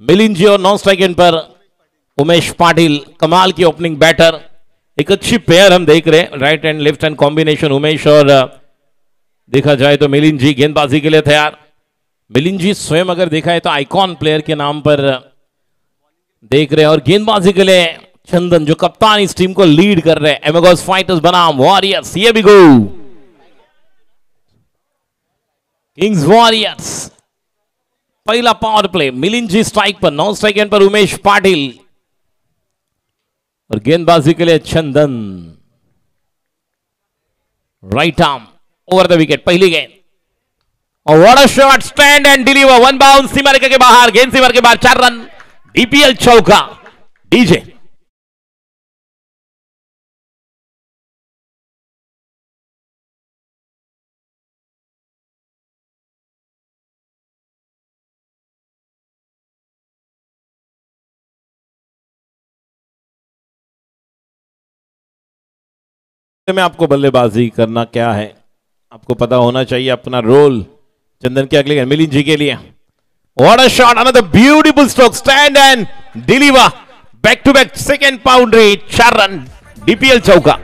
मिलिंद जी और non strike end पर उमेश पाटिल, कमाल की ओपनिंग बैटर। एक अच्छी पेयर हम देख रहे हैं, right and left hand combination Umesh और देखा जाए तो मिलिंद जी गेंदबाजी के लिए तैयार। मिलिंद जी स्वयं अगर देखा है तो आइकॉन प्लेयर के नाम पर देख रहे हैं और गेंदबाजी के लिए चंदन जो कप्तान इस टीम को लीड कर रहे हैं। एमेगोस फाइटर्स बनाम वॉरियर्स, ये भी गो किंग्स वॉरियर्स। पहला power play Milind ji strike पर, नॉन स्ट्राइक एंड पर उमेश पाटिल और गेंदबाजी के लिए Chandan. Right arm over the wicket, पहली गेंद और what a shot, stand and deliver, one bounce सीमा के बाहर, गेंद सीमा के बाहर, 4 रन, डीपीएल चौका। डीजे में आपको बल्लेबाजी करना क्या है आपको पता होना चाहिए, अपना रोल। चंदन के अगले मिलिंद जी के लिए what a shot, another beautiful stroke, stand and deliver, back to back second boundary, 4 run, DPL चौका।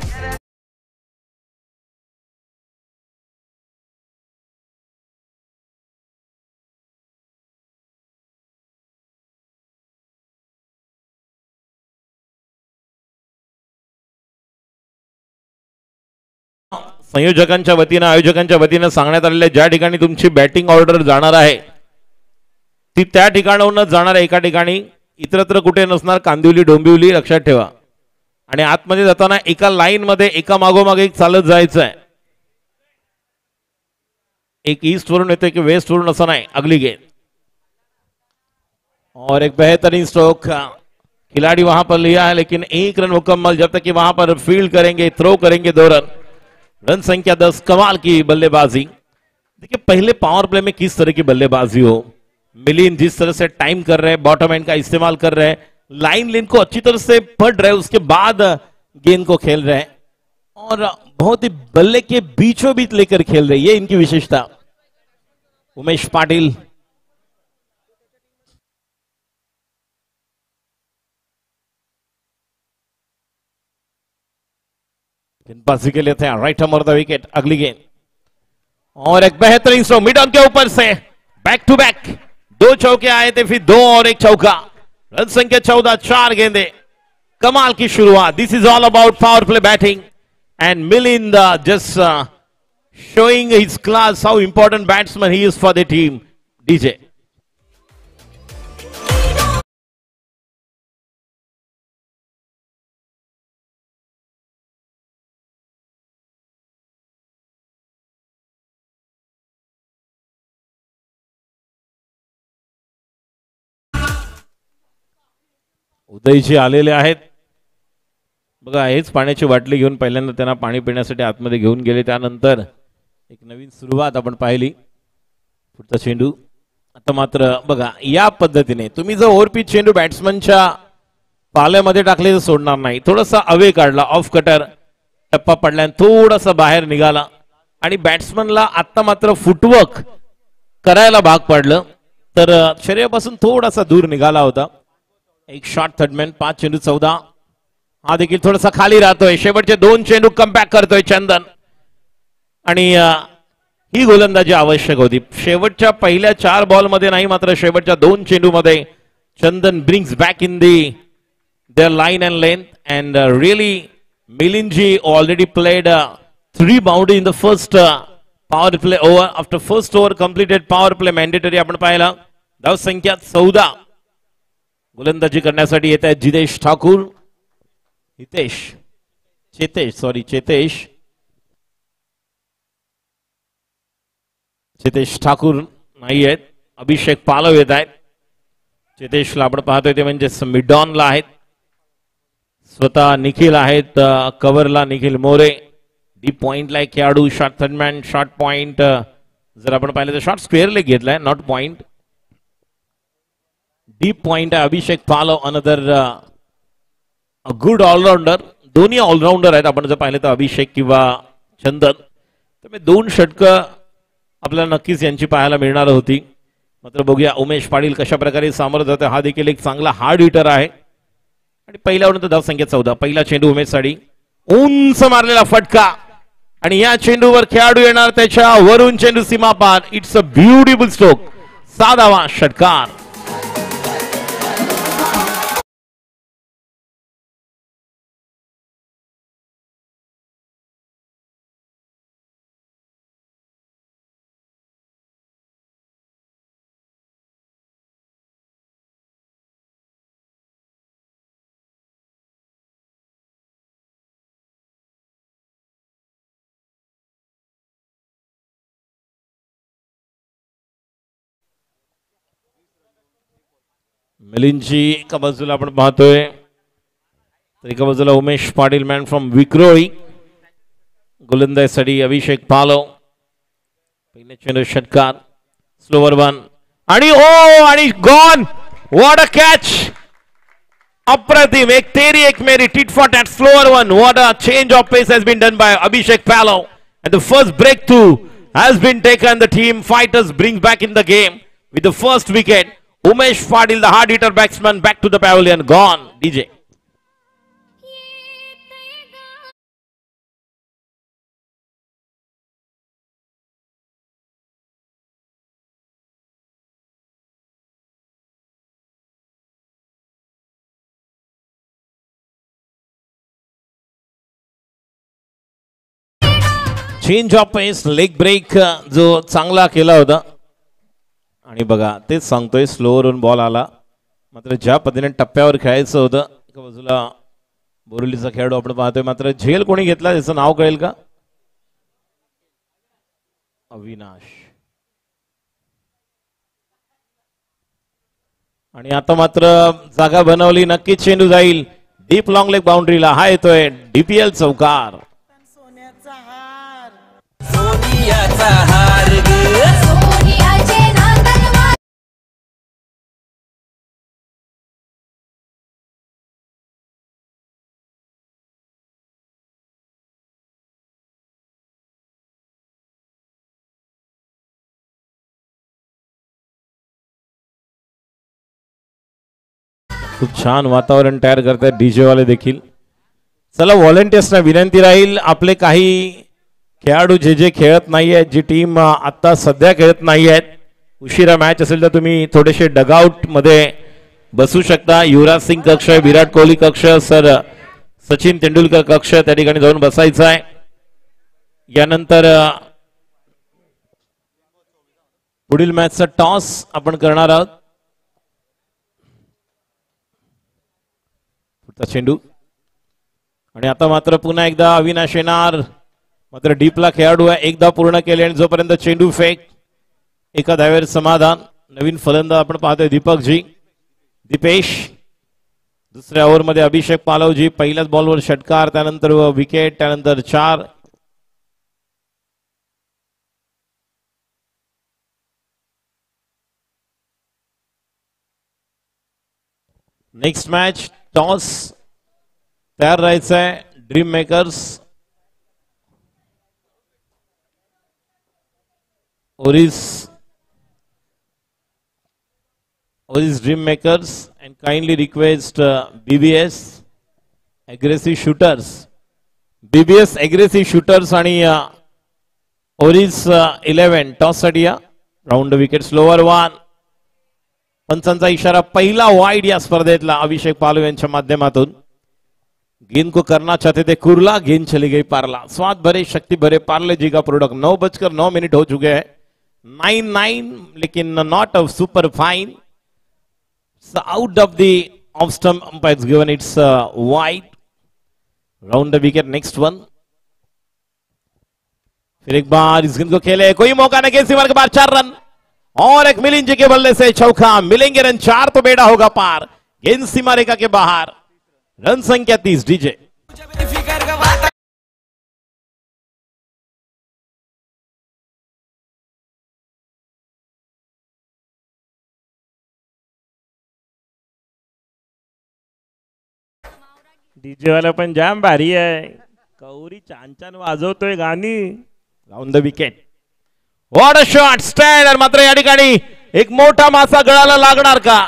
संयोजकांच्या वतीनं आयोजकांच्या वतीनं सांगण्यात आलेल्या ज्या ठिकाणी तुमची बॅटिंग ऑर्डर जाणार आहे ती त्या ठिकाणाहूनच जाणार आहे, एका ठिकाणी इतरत्र कुठे नसणार। कांदिवली डोंबिवली लक्षात ठेवा आणि आतमध्ये जाताना एका लाईन मध्ये एका मागोमाग एक चालत जायचं आहे। एक ईस्ट वरून येते कि वेस्ट वरून असं नाही। अगली गेंद और एक बेहतरीन स्ट्रोक, खिलाड़ी वहां पर लिया है लेकिन 1 रन मुकम्मल, जब तक कि वहां पर फील्ड करेंगे, थ्रो करेंगे 2 रन, रन संख्या 10। कमाल की बल्लेबाजी। देखिए पहले पावर प्ले में किस तरह की बल्लेबाजी हो, मिलिंद जिस तरह से टाइम कर रहे हैं, बॉटम एंड का इस्तेमाल कर रहे हैं, लाइन लेन को अच्छी तरह से पढ़ रहे हैं, उसके बाद गेंद को खेल रहे हैं और बहुत ही बल्ले के बीचों बीच लेकर खेल रहे हैं, ये इनकी विशेषता। उमेश पाटिल गेंदबाजी के लिए थे, राइट आर्म द विकेट। अगली गेंद और एक बेहतरीन स्ट्रोक मिड ऑन के ऊपर से, बैक टू बैक 2 चौके आए थे, फिर 2 और 1 चौका, रन संख्या 14, 4 गेंदे। कमाल की शुरुआत। This is all about power play batting and Milind just showing his class, how important batsman he is for the team. DJ Udayji आलेले आहेत बघा। हेच पाण्याची बाटली घेऊन पहिल्यांदा त्यांना पाणी पिण्यासाठी आतमध्ये घेऊन गेले, त्यानंतर एक नवीन सुरुवात आपण पाहिली। पुढचा चेंडू आता मात्र बघा या पद्धतीने तुम्ही जर ओव्हरपिच चेंडू बॅट्समनच्या पाल्यामध्ये टाकले तर सोडणार नाही। थोडासा अवे काढला, ऑफ कटर टप्पा पडला, थोडासा बाहेर निघाला आणि बॅट्समनला आता मात्र फुटवर्क करायला भाग पडलं, तर शरीरापासून थोडासा दूर निघाला होता। एक शॉट थर्डमॅन, 5 चेंडू 14। हा देखील थोडासा खाली राहतोय। शेवटचे 2 चेंडू कमबॅक करतोय चंदन आणि ही गोलंदाजी आवश्यक होती। शेवटच्या पहिल्या 4 बॉल मध्ये नाही, मात्र शेवटच्या 2 चेंडू मध्ये Chandan brings back in the their line and length and really Milind ji already played 3 boundary in the first power play over. After first over completed power play mandatory आपण पाहिला। धाव संख्या 14। गोलंदाजी करण्यासाठी येत आहेत जितेश ठाकूर, चेतेश ठाकूर नाही आहेत, अभिषेक पालव येत आहेत। चेतेशला आपण पाहतोय ते म्हणजे मिडॉनला आहेत, स्वतः निखिल आहेत कव्हरला, निखिल मोरे। डीप पॉइंटला एक खेळाडू, शॉट थर्डमॅन, शॉट पॉइंट जर आपण पाहिलं तर शॉट स्क्वेअरला घेतलाय, नॉट पॉइंट। डीप पॉइंट आहे अभिषेक पालव, अनदर गुड ऑलराउंडर। दोन्ही ऑलराउंडर आहेत आपण जर पाहिलं तर अभिषेक किंवा चंदन। तर 2 षटकं आपल्याला नक्कीच यांची पाहायला मिळणार होती। मात्र बघूया उमेश पाटील कशा प्रकारे सामोरं जाते. हा देखील एक चांगला हार्ड हिटर आहे आणि पहिल्यावरून धाव संख्या 14. पहिला चेंडू उमेशसाठी उंच मारलेला फटका आणि या चेंडूवर खेळाडू येणार त्याच्या वरून चेंडू सीमापार. It's a beautiful stroke. 6 धावा षटकार. मिलिंदजी एका बाजूला आपण पाहतोय तर एका बाजूला उमेश पाटील मॅन फ्रॉम विक्रोळी. गोलंदाजीसाठी अभिषेक पालव. पहिल्या चेंडू षटकार. स्लोवर वन आणि ओ आणि गॉन. What a catch. अप्रतिम. एक तेरी एक मेरी tit for tat. Slower one. What a change of pace has been done by Abhishek Palav and the first breakthrough has been taken. The team fighters brings back in the game with the first wicket. Umesh Patil, the hard hitter batsman, back to the pavilion. Gone. DJ. Change of pace leg break जो चांगला केला होता आणि बघा तेच सांगतोय स्लोवरून ball आला. मात्र ज्या पद्धतीने टप्प्यावर खेळायचं होतं. एका बाजूला बोरिवलीचा खेळाडू आपण पाहतोय. मात्र झेल कोणी घेतला त्याचं नाव कळेल का. अविनाश. आणि आता मात्र जागा बनवली. नक्कीच चेंडू जाईल डीप लॉंग लेग बाउंड्रीला. हा येतोय डीपीएल चौकार. खूप छान वातावरण तयार करतात डीजे वाले देखील. चला व्हॉलंटियर्सना विनंती राहील आपले काही खेळाडू जे खेळत नाही आहेत, जी टीम आता सध्या खेळत नाही आहेत, उशिरा मॅच असेल तर तुम्ही थोडेसे डगआउट मध्ये बसू शकता. युवराज सिंग कक्ष, विराट कोहली कक्ष, सर सचिन तेंडुलकर कक्ष त्या ठिकाणी जाऊन बसायचं आहे. यानंतर पुढील मॅचचा टॉस आपण करणार आहोत. चेंडू आणि आता मात्र पुन्हा एकदा अविनाश येणार. मात्र डीपला खेळाडू आहे, एकदा पूर्ण केले आणि जोपर्यंत चेंडू फेक एका धावेवर समाधान. नवीन फलंदाज आपण पाहतोय दीपकजी, दीपेश. दुसऱ्या ओव्हरमध्ये अभिषेक पालवजी. पहिल्याच बॉलवर षटकार, त्यानंतर विकेट, त्यानंतर 4. नेक्स्ट मॅच टॉस तयार राहायचं आहे. Dream makers, ओरिस dream makers and kindly request BBS aggressive shooters, BBS aggressive shooters आणि ओरिस 11 टॉस साठी या. Round wicket. Slower one. पंचांचा इशारा. पहिला वाईड या स्पर्धेतला अभिषेक पालव यांच्या माध्यमातून. गेंद को करना चाहते थे कुरला, गेंद चली गई पारला. स्वाद भरे शक्ति भरे पार्ले जी का प्रोडक्ट. 9:09 हो चुके हैं. 9-9 लेकिन not a super fine. Out of the off stump umpires given it's wide. Round the wicket. Next one. फिर एक बार इस गेंद को खेले, कोई मौका नहीं. गेंद सीमा के बाहर. 4 रन और एक मिलिंद जी के बल्ले से चौका. मिलेंगे रन 4 तो बेड़ा होगा पार. गेंद सीमा रेखा के बाहर. रन संख्या 30. डीजे. डीजे वाला पण जाम भारी आहे. कौरी छान छान वाजवतोय गाणी. Round the wicket. What a shot. Stand. मात्र या ठिकाणी एक मोठा मासा गळाला लागणार का?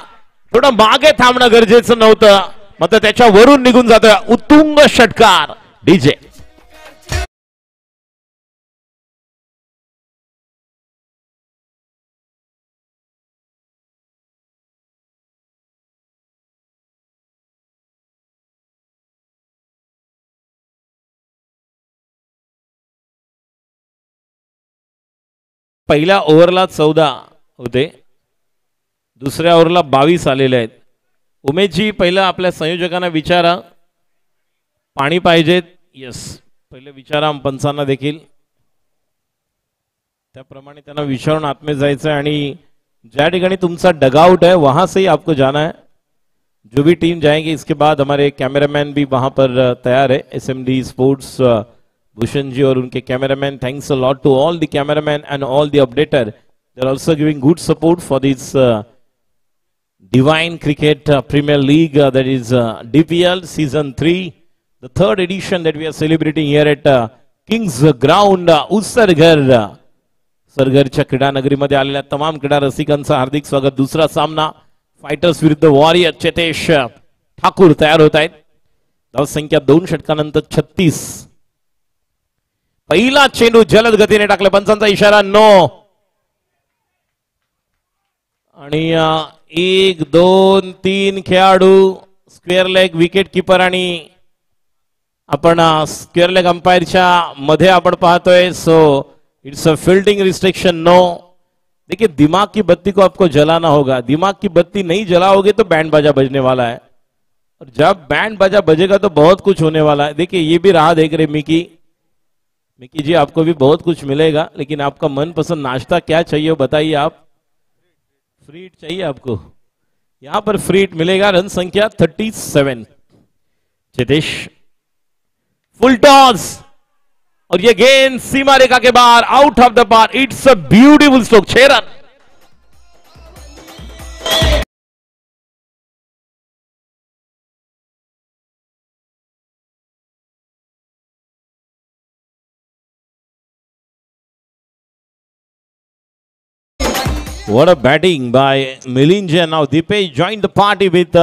थोडं मागे थांबणं गरजेचं नव्हतं, मात्र त्याच्या वरून निघून जातोय उत्तुंग षटकार डीजे. पहिल्या ओव्हरला 14 होते, दुसऱ्या ओव्हरला 22 आलेले आहेत. उमेशजी पहिलं आपल्या संयोजकांना विचारा, पाणी पाहिजेत? यस, पहिले विचारा पंचांना देखील, त्याप्रमाणे त्यांना विचारून आतमध्ये जायचं आहे. आणि ज्या ठिकाणी तुमचा डगआउट है वहां से ही आपको जाना है. जो भी टीम जाएंगे इसके बाद हमारे कैमरामैन भी वहां पर तैयार है, SMD स्पोर्ट्स भूषण जी और उनके cameraman. Thanks a lot to all the cameraman and all the updater. They are also giving good support for this Divine Cricket Premier League, that is DPL Season 3, the third edition that we are celebrating here at Kings Ground, Usargar. सरगरच्या क्रीडा नगरीमध्ये आलेल्या तमाम क्रीडा रसिकांचं हार्दिक स्वागत. दुसरा सामना fighters विरुद्ध warrior. Chetesh Thakur तयार होत आहेत. धावसंख्या 2 षटकानंतर 36. पहिला चेंडू जलद गतीने टाकला, पंचांचा इशारा नो. आणि 1 2 3 खेळाडू, स्क्वेअर लेग विकेट किपर आणि आपण स्क्वेअर लेग अंपायरच्या मध्ये आपण पाहतोय. So it's a fielding restriction no. देखिए दिमाग की बत्ती को आपको जलाना होगा, दिमाग की बत्ती नहीं जलाओगे तो बैंड बाजा बजने वाला है, और जब बैंड बाजा बजेगा तो बहुत कुछ होने वाला है. देखिए ये भी राह देख रहे मिकी जी, आपको भी बहुत कुछ मिलेगा, लेकिन आपका मनपसंद नाश्ता क्या चाहिए बताइए आप. फ्रीट चाहिए आपको, यहां पर फ्रीट मिलेगा. रन संख्या 37. चेतेश फुल टॉस और ये गेंद सीमा रेखा के बाहर, आउट ऑफ द पार. It's a beautiful stroke. 6 run. What a batting by Milinji, and now Dipesh joined the party with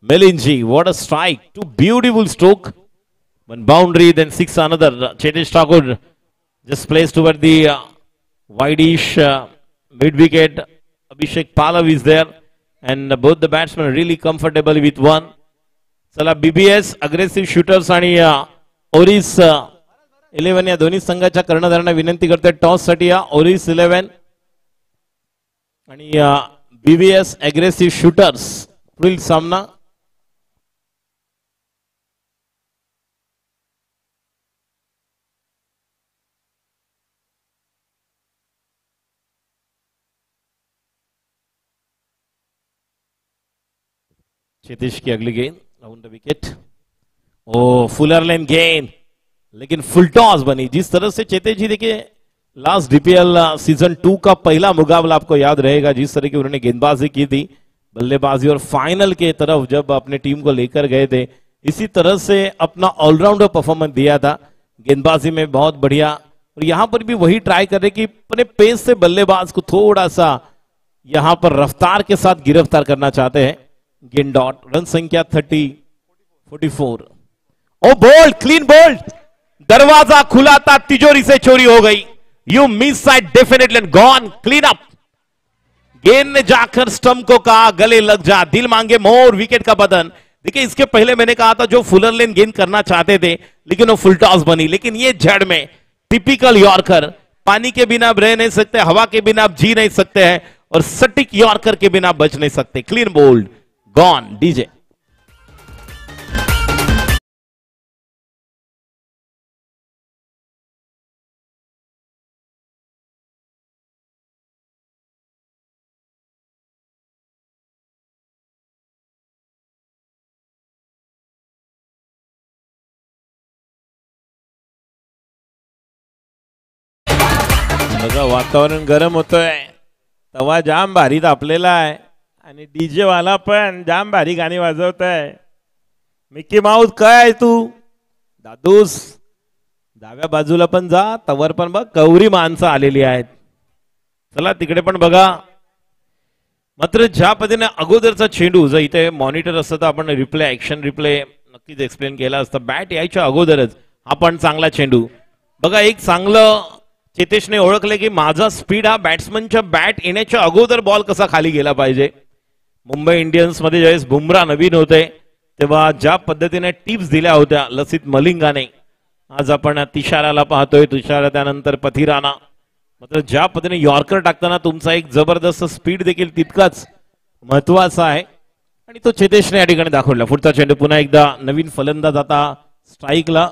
Milinji. What a strike. 2 beautiful stroke. 1 boundary, then 6 another. Chetesh Thakur just placed over the wideish mid wicket. Abhishek Pallav is there, and both the batsmen are really comfortable with 1. Chala BBS aggressive shooters आणि Oris 11 या दोन्ही संघाच्या कर्णधारांना विनंती करते toss साठी. Oris 11 आणि BBS aggressive shooters. पुढील सामना चेतेश की अगली गेंद round the wicket. Oh fuller length गेंद, लेकिन फुल टॉस बनी. जिस तरह से चेतेश जी देखिए लास्ट DPL सीजन 2 का पहला मुकाबला आपको याद रहेगा, जिस तरह की उन्होंने गेंदबाजी की थी, बल्लेबाजी, और फाइनल के तरफ जब अपने टीम को लेकर गए थे, इसी तरह से अपना ऑलराउंडर परफॉर्मेंस दिया था. गेंदबाजी में बहुत बढ़िया, और यहां पर भी वही ट्राई कर रहे कि अपने पेस से बल्लेबाज को थोड़ा सा यहां पर रफ्तार के साथ गिरफ्तार करना चाहते हैं. गेंद डॉट. रन संख्या 44. ओ बोल्ड, क्लीन बोल्ड. दरवाजा खुला था, तिजोरी से चोरी हो गई. You missed definitely and gone. Clean up. गेंद ने जाकर स्टंप को कहा गले लग जा, दिल मांगे मोर. विकेट का बदन. देखिए इसके पहले मैंने कहा था जो फुलर लेन गेंद करना चाहते थे, लेकिन वो फुल टॉस बनी. लेकिन ये जड़ में टिपिकल यॉर्कर, पानी के बिना आप रह नहीं सकते, हवा के बिना आप जी नहीं सकते हैं, और सटीक यॉर्कर के बिना बच नहीं सकते. Clean bowled, gone. डीजे बघा वातावरण गरम होतोय, तवा जाम भारी तापलेला आहे, आणि डीजे वाला पण जाम भारी गाणी वाजवतोय. मिकी माऊस काय आहे तू दादूस, डाव्या बाजूला पण जा, तवर पण बघ कवरी माणसं आलेली आहेत. चला तिकडे पण बघा. मात्र ज्या पद्धतीने अगोदरचा चेंडू जर इथे मॉनिटर असतं तर आपण रिप्ले ऍक्शन रिप्ले नक्कीच एक्सप्लेन केला असता. बॅट यायच्या अगोदरच आपण चांगला चेंडू बघा. एक चांगलं चेतेशने ओळखले की माझा स्पीड हा बॅट्समनच्या बॅट येण्याच्या अगोदर बॉल कसा खाली गेला पाहिजे. मुंबई इंडियन्स मध्ये ज्यावेळेस बुमराह नवीन होते तेव्हा ज्या पद्धतीने टिप्स दिल्या होत्या लसित मलिंगाने, आज आपण तिशाराला पाहतोय. तुषारा त्यानंतर पथिराना. मात्र ज्या पद्धतीने यॉर्कर टाकताना तुमचा एक जबरदस्त स्पीड देखील तितकाच महत्वाचा आहे आणि तो चेतेशने या ठिकाणी दाखवला. पुढचा चेंडू पुन्हा एकदा नवीन फलंदाज आता स्ट्राईकला.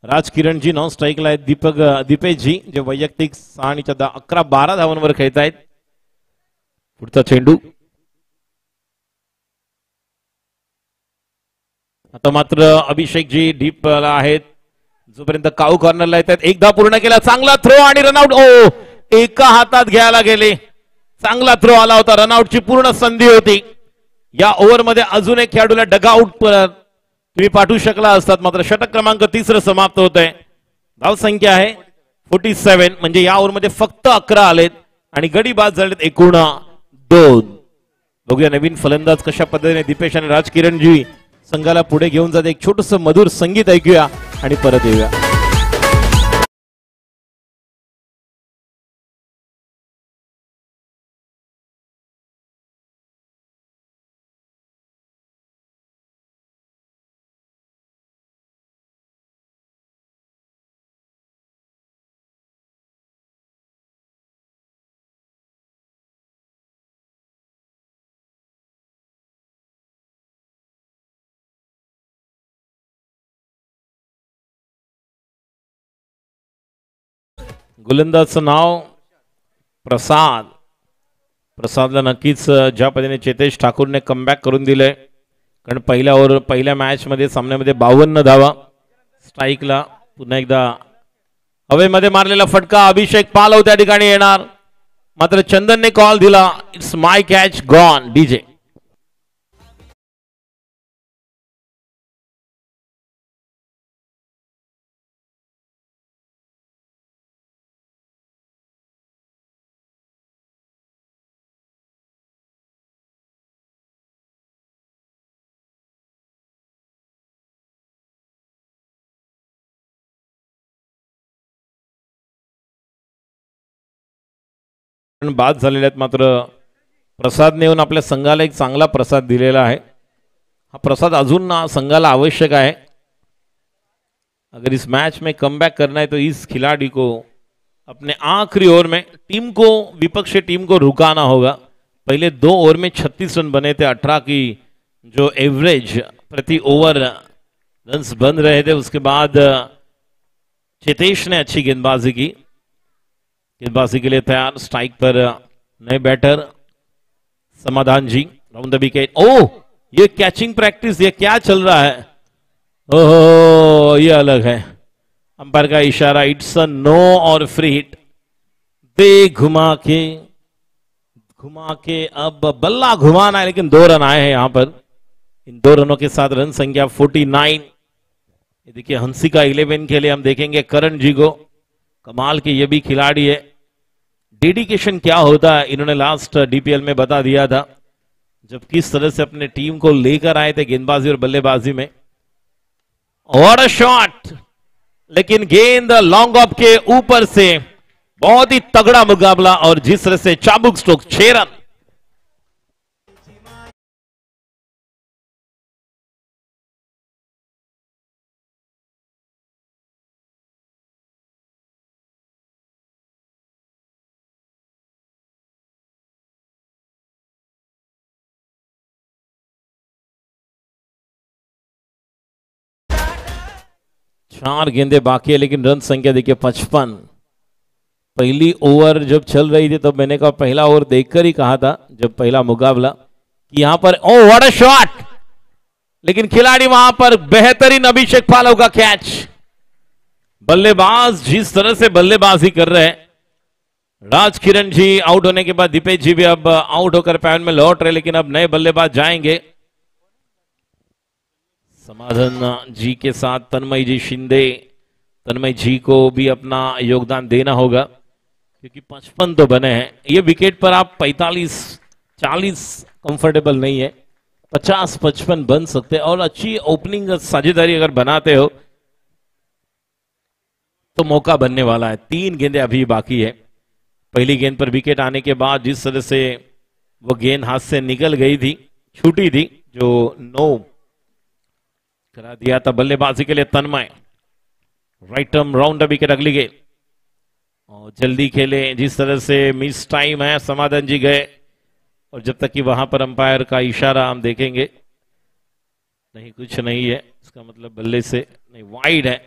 राज किरणजी नॉन स्ट्राईकला आहेत. दीपेशजी जे वैयक्तिक 6 आणि 11-12 धावांवर खेळत आहेत. पुढचा चेंडू आता मात्र अभिषेकजी डीपला आहेत. जोपर्यंत काऊ कॉर्नरला येतात. एकदा पूर्ण केला. चांगला थ्रो आणि रनआउट. ओ एका हातात घ्यायला गेले. चांगला थ्रो आला होता. रनआउटची पूर्ण संधी होती. या ओव्हरमध्ये अजून एक खेळाडूला डगआउट तुम्ही पाठवू शकला असतात. मात्र षटक क्रमांक 3 समाप्त होत आहे. धावसंख्या आहे 47. म्हणजे या ओव्हरमध्ये फक्त 11 आलेत आणि गडी बाद झालेत एकूण 2. बघूया नवीन फलंदाज कशा पद्धतीने दीपेश आणि राज किरणजी संघाला पुढे घेऊन जाते. एक छोटस मधुर संगीत ऐकूया आणि परत येऊया. गोलंदाजचं नाव प्रसाद. प्रसादला नक्कीच ज्या पद्धतीने चेतेश ठाकूरने कमबॅक करून दिलंय. कारण पहिल्या मॅच मध्ये सामन्यामध्ये 52 धावा. स्ट्राईकला पुन्हा एकदा हवेमध्ये मारलेला फटका. अभिषेक पालव त्या ठिकाणी येणार. मात्र चंदनने कॉल दिला. It's my catch gone. DJ बाद झालेले आहेत. मात्र प्रसादने येऊन आपल्या संघाला एक चांगला प्रसाद दिलेला आहे. हा प्रसाद अजून संघाला आवश्यक आहे. अगर इस मैच में कमबैक करना है तो इस खिलाड़ी को अपने आखिरी ओवर में विपक्षी टीम को रुकाना होगा. पहले 2 ओवर में 36 रन बने थे. 18 की जो एवरेज प्रति ओवर रन्स बन रहे थे. उसके बाद चेतेश ने अच्छी गेंदबाजी की. गेंदबाजी के लिए तैयार. स्ट्राइक पर नए batter Samadhan ji. Round the wicket. Oh ये कैचिंग प्रैक्टिस, ये क्या चल रहा है. ओह ये अलग है. अंपायर का इशारा. इट्स अ नो और फ्री हिट. दे घुमा के अब बल्ला घुमाना है. लेकिन 2 रन आए हैं यहां पर. इन 2 रनों के साथ रन संख्या 49. ये देखिए हंसिका 11 के लिए हम देखेंगे करण जी को. कमाल के ये भी खिलाड़ी है. डेडिकेशन क्या होता है इन्होंने लास्ट डीपीएल में बता दिया था, जब किस तरह से अपने टीम को लेकर आए थे गेंदबाजी और बल्लेबाजी में. और अ शॉट, लेकिन गेंद लॉन्ग ऑफ के ऊपर से. बहुत ही तगड़ा मुकाबला और जिस तरह से चाबुक स्ट्रोक 6 रन. चार गेंदे बाकी है लेकिन रन संख्या देखिए 55. पहली ओवर जब चल रही थी तब मैंने कहा, पहला ओवर देखकर ही कहा था जब पहला मुकाबला कि यहां पर ओ व्हाट अ शॉट, लेकिन खिलाड़ी वहां पर बेहतरीन अभिषेक पालव का कैच. बल्लेबाज जिस तरह से बल्लेबाजी कर रहे हैं, राज किरण जी आउट होने के बाद दीपेश जी भी अब आउट होकर पैन में लौट रहे, लेकिन अब नए बल्लेबाज जाएंगे. समाधान जी के साथ तन्मय जी शिंदे. तन्मय जी को भी अपना योगदान देना होगा क्योंकि 55 तो बने हैं. ये विकेट पर आप 45 40 कंफर्टेबल नहीं है, 50-55 बन सकते हैं। और अच्छी ओपनिंग साझेदारी अगर बनाते हो तो मौका बनने वाला है। 3 गेंदें अभी बाकी है। पहली गेंद पर विकेट आने के बाद जिस तरह से वो गेंद हाथ से निकल गई थी, छूटी थी, जो नो करा दिया था बल्लेबाजी के लिए तन्मय। राइट टर्म राउंड विकेट अगली गेंद, और जल्दी खेले। जिस तरह से मिस टाइम है, समाधान जी गए, और जब तक कि वहां पर अंपायर का इशारा हम देखेंगे, नहीं कुछ नहीं है, इसका मतलब बल्ले से नहीं, वाइड है,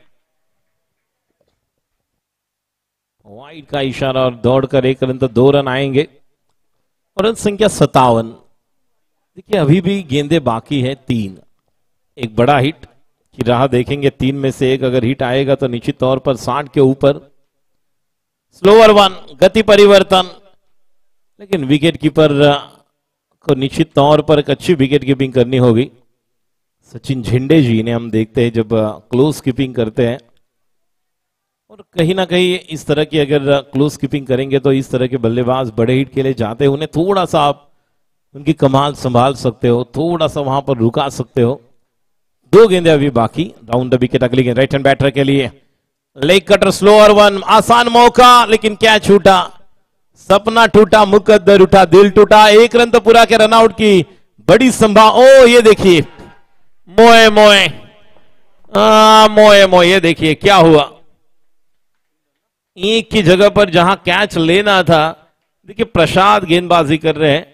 वाइड का इशारा, और दौड़कर 1 रन तो 2 रन आएंगे। और रन संख्या 57। देखिए अभी भी गेंदे बाकी है 3। एक बड़ा हिट की राह देखेंगे, 3 में से एक अगर हिट आएगा तो निश्चित तौर पर 60 के ऊपर। स्लोअर 1, गति परिवर्तन, लेकिन विकेट कीपर को निश्चित तौर पर एक अच्छी विकेट कीपिंग करनी होगी। सचिन झिंडे जी ने हम देखते हैं जब क्लोज कीपिंग करते हैं, और कहीं ना कहीं इस तरह की अगर क्लोज कीपिंग करेंगे तो इस तरह के बल्लेबाज बड़े हिट के लिए जाते हैं, उन्हें थोड़ा सा आप उनकी कमाल संभाल सकते हो, थोड़ा सा वहां पर रुका सकते हो। 2 गेंदें अभी बाकी। राउंड द विकेट अगली गेंद राइट हैंड बैटर के लिए, लेग कटर स्लोअर 1, आसान मौका, लेकिन क्या छूटा, सपना टूटा, मुकद्दर उठा, दिल टूटा। 1 रन तो पूरा के रनआउट की बड़ी संभावना। ओ ये देखिए, मोए मोए, मोए मोए, ये देखिए क्या हुआ। एक की जगह पर जहां कैच लेना था, देखिए प्रसाद गेंदबाजी कर रहे हैं,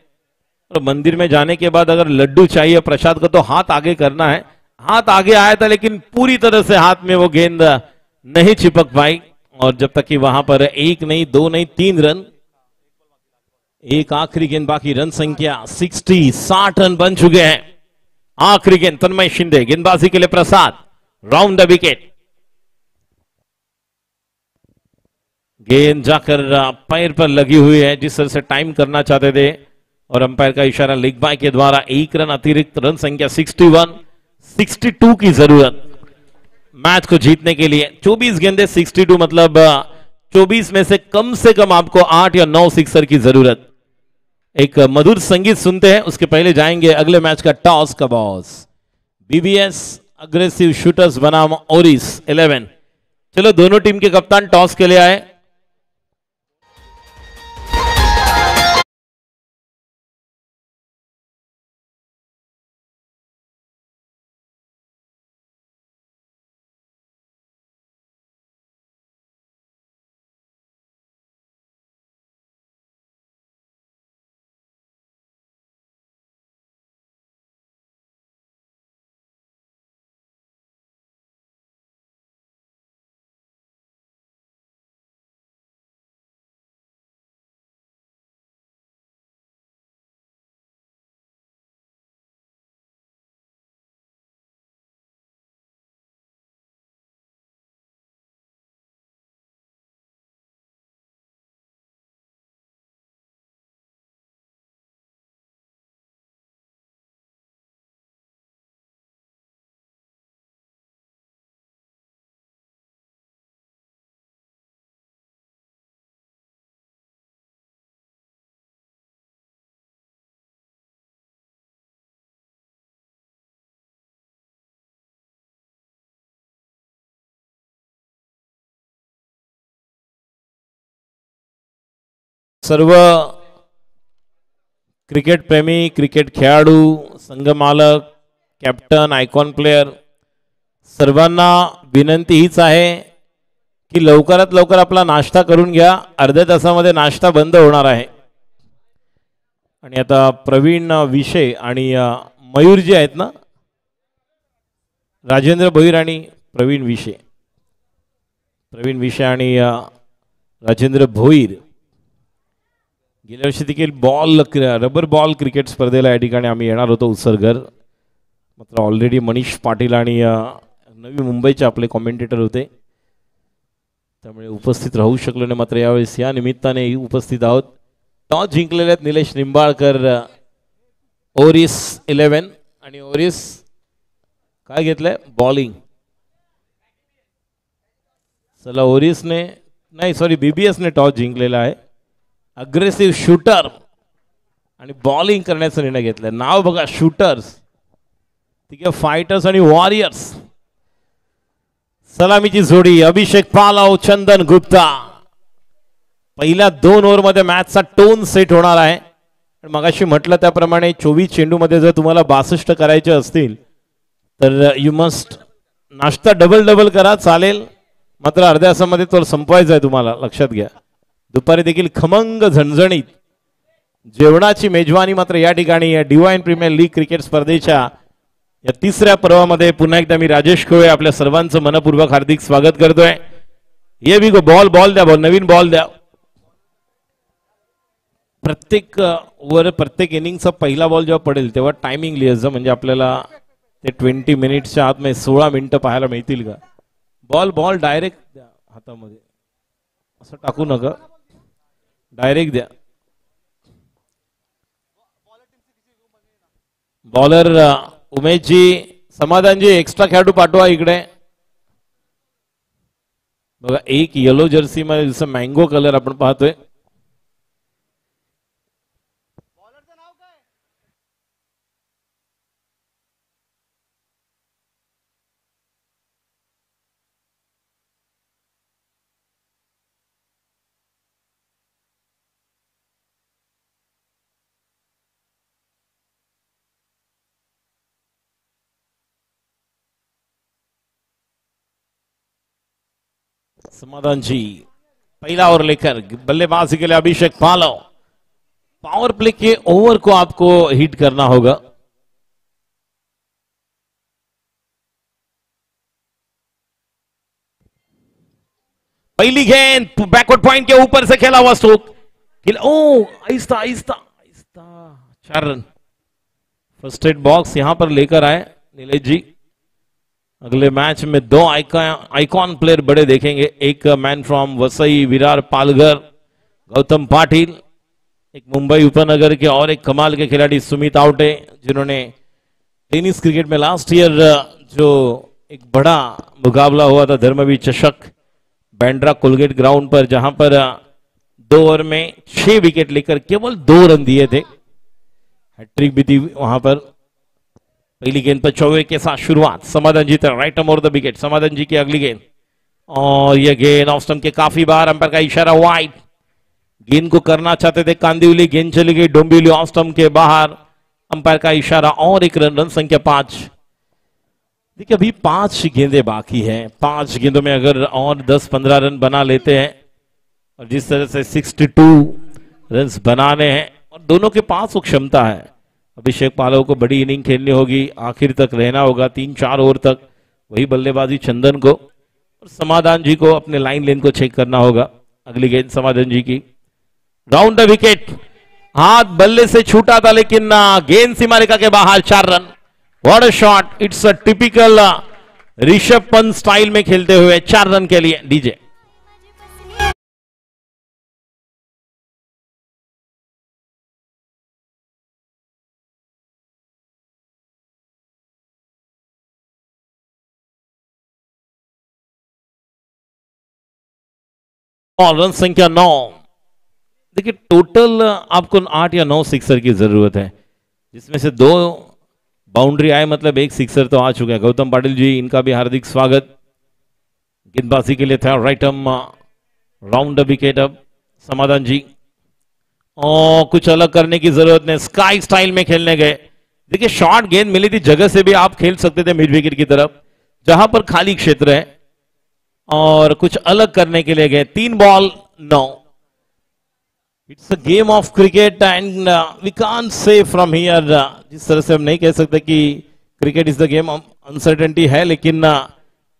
और मंदिर में जाने के बाद अगर लड्डू चाहिए प्रसाद को तो हाथ आगे करना है। हाथ आगे आया था, लेकिन पूरी तरह से हाथ में वो गेंद नहीं चिपक पाई, और जब तक कि वहां पर 1 नहीं 2 नहीं 3 रन। एक आखिरी गेंद बाकी, रन संख्या 60 रन बन चुके हैं। आखिरी गेंद तन्मय शिंदे, गेंदबाजी के लिए प्रसाद, राउंड द विकेट। गेंद जाकर पैर पर लगी हुई है, जिस तरह से टाइम करना चाहते थे, और अंपायर का इशारा लेग बाय के द्वारा 1 रन अतिरिक्त। रन संख्या 61, 62 की जरूरत मैच को जीतने के लिए। 24 गेंदे 62, मतलब 24 में से कम आपको 8 या 9 सिक्सर की जरूरत। एक मधुर संगीत सुनते हैं, उसके पहले जाएंगे अगले मैच का टॉस का बॉस। बीबीएस अग्रेसिव शूटर्स बनाम ओरिस 11। चलो दोनों टीम के कप्तान टॉस के लिए आए। सर्व क्रिकेट प्रेमी, क्रिकेट खेळाडू, संघ मालक, कॅप्टन, आयकॉन प्लेयर सर्वांना विनंती हीच आहे की लवकरात लवकर आपला नाश्ता करून घ्या। अर्ध्या तासामध्ये नाश्ता बंद होणार आहे। आणि आता प्रवीण विषय आणि मयूर जी आहेत ना, राजेंद्र भोईर आणि प्रवीण विषय आणि राजेंद्र भोईर गेल्या वर्षी देखील रबर बॉल क्रिकेट स्पर्धेला या ठिकाणी आम्ही येणार होतो उत्सर्गर, मात्र ऑलरेडी मनीष पाटील आणि नवी मुंबईचे आपले कॉमेंटेटर होते, त्यामुळे उपस्थित राहू शकलो नाही। मात्र यावेळेस या निमित्ताने उपस्थित आहोत। टॉस जिंकलेले आहेत निलेश निंबाळकर, ओरिस 11, आणि ओरिस काय घेतलंय बॉलिंग। चला ओरिसने नाही, सॉरी बीबीएसने टॉस जिंकलेला आहे। अग्रेसिव्ह शूटर आणि बॉलिंग करण्याचा निर्णय घेतलाय. नाव बघा, शूटर्स, ठीक आहे, फायटर्स आणि वॉरियर्स. सलामीची जोडी अभिषेक पालव, चंदन गुप्ता. पहिल्या 2 ओव्हरमध्ये मॅचचा टोन सेट होणार आहे. मगाशी म्हटलं त्याप्रमाणे 24 चेंडूमध्ये जर तुम्हाला 62 करायचे असतील तर यू मस्ट नाश्ता डबल करा, चालेल, मात्र अर्ध्या तासामध्ये तो संपवायचा आहे तुम्हाला, लक्षात घ्या. दुपारी देखील खमंग झणझणीत जेवणाची मेजवानी मात्र या ठिकाणी या डिवाइन प्रीमियर लीग क्रिकेट स्पर्धेच्या या 3ऱ्या पर्वामध्ये पुन्हा एकदा मी राजेश खवळे आपल्या सर्वांचं मनपूर्वक हार्दिक स्वागत करतोय. ये भी बॉल द्या, बॉल नवीन बॉल द्या. प्रत्येक ओव्हर, प्रत्येक इनिंगचा पहिला बॉल जेव्हा पडेल तेव्हा टायमिंग लिहायचं, म्हणजे आपल्याला ते 20 मिनिट्सच्या आतमध्ये 16 मिनिटं पाहायला मिळतील का. बॉल डायरेक्ट द्या हातामध्ये, असं टाकू नका, डायरेक्ट द्या. बॉलर उमेशजी, समाधानजी, एक्स्ट्रा खेळाडू पाठवा इकडे. बघा, एक येलो जर्सी मध्ये जसं मँगो कलर आपण पाहतोय. समाधान जी पहला ओवर लेकर बल्लेबाजी के लिए अभिषेक पालव. पावर प्ले के ओवर को आपको हिट करना होगा. पहली गेंद बैकवर्ड पॉइंट के ऊपर से खेला हुआ स्ट्रोक. ओ Aahista Aahista Aahista, 4 run. First aid box यहां पर लेकर आए नीलेश जी. अगले मैच में 2 आइकॉन प्लेयर बड़े देखेंगे. एक मैन फ्रॉम वसई विरार पालघर गौतम पाटिल, एक मुंबई उपनगर के और एक कमाल के खिलाड़ी सुमित आवटे, जिन्होंने टेनिस क्रिकेट में लास्ट ईयर जो एक बड़ा मुकाबला हुआ था धर्मवीर चषक बैंड्रा कोलगेट ग्राउंड पर, जहां पर 2 ओवर में 6 विकेट लेकर केवल 2 रन दिए थे. हैट्रिक भी थी वहां पर. पहली गेंद पर चौवे के साथ शुरुआत. समाधान जी तरफ, राइट ओवर द विकेट. समाधान जी की अगली गेंद, और यह गेंद ऑफ स्टंप के काफी बार, अंपायर का इशारा वाइड. गेंद को करना चाहते थे कांदिवली, गेंद चली गई डोंबिवली ऑफ स्टंप के बाहर, अंपायर का इशारा और एक रन. रन संख्या 5. देखिए अभी 5 गेंदें बाकी हैं. 5 गेंदों में अगर और 10-15 रन बना लेते हैं, और जिस तरह से 62 रन बनाने हैं, और दोनों के पास वो क्षमता है. अभिषेक पालव को बड़ी इनिंग खेलनी होगी, आखिर तक रहना होगा, 3-4 ओवर तक. वही बल्लेबाजी चंदन को, और समाधान जी को अपने लाइन लेन को चेक करना होगा. अगली गेंद समाधान जी की, राउंड द विकेट. हाथ बल्ले से छूटा था लेकिन गेंद सीमा रेखा के बाहर. 4 run. What a shot. It's a typical Rishabh Pant style में खेलते हुए 4 रन के लिए. डीजे और रन संख्या 9. देखिए टोटल आपको 8 या 9 सिक्सर की जरूरत है, जिसमें से 2 बाउंड्री आए, मतलब 1 सिक्सर तो आ चुका है. गौतम पाटिल जी, इनका भी हार्दिक स्वागत. गेंदबाजी के लिए था right arm, round the wicket. अब समाधान जी, और कुछ अलग करने की जरूरत नहीं, स्काई स्टाइल में खेलने गए. देखिए शॉर्ट गेंद मिली थी, जगह से भी आप खेल सकते थे मिड विकेट की तरफ, जहां पर खाली क्षेत्र है, और कुछ अलग करने के लिए गए. 3 ball 9. It's a game of cricket and we can't say from here, जिस तरह से हम नहीं कह सकते कि cricket is the game of uncertainty है, लेकिन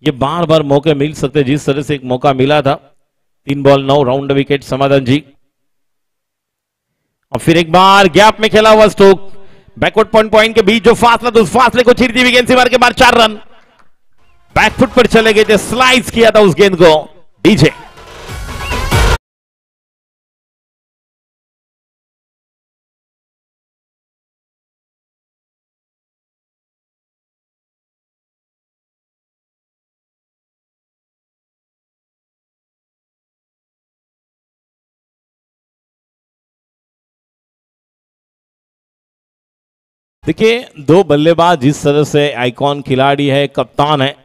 ये बार बार मौके मिल सकते, जिस तरह से एक मौका मिला था. 3 बॉल 9, राउंड विकेट. समाधान जी, और फिर एक बार गैप में खेला हुआ स्ट्रोक. बैकवर्ड पॉइंट के बीच जो फासला था, उस फासले को चीरती हुई गेंद सीमा के बाहर. 4 रन. बैकफुट पर चले गए थे, स्लाइस किया था उस गेंद को. डीजे देखिए, दो बल्लेबाज जिस तरह से आइकॉन खिलाड़ी है, कप्तान है,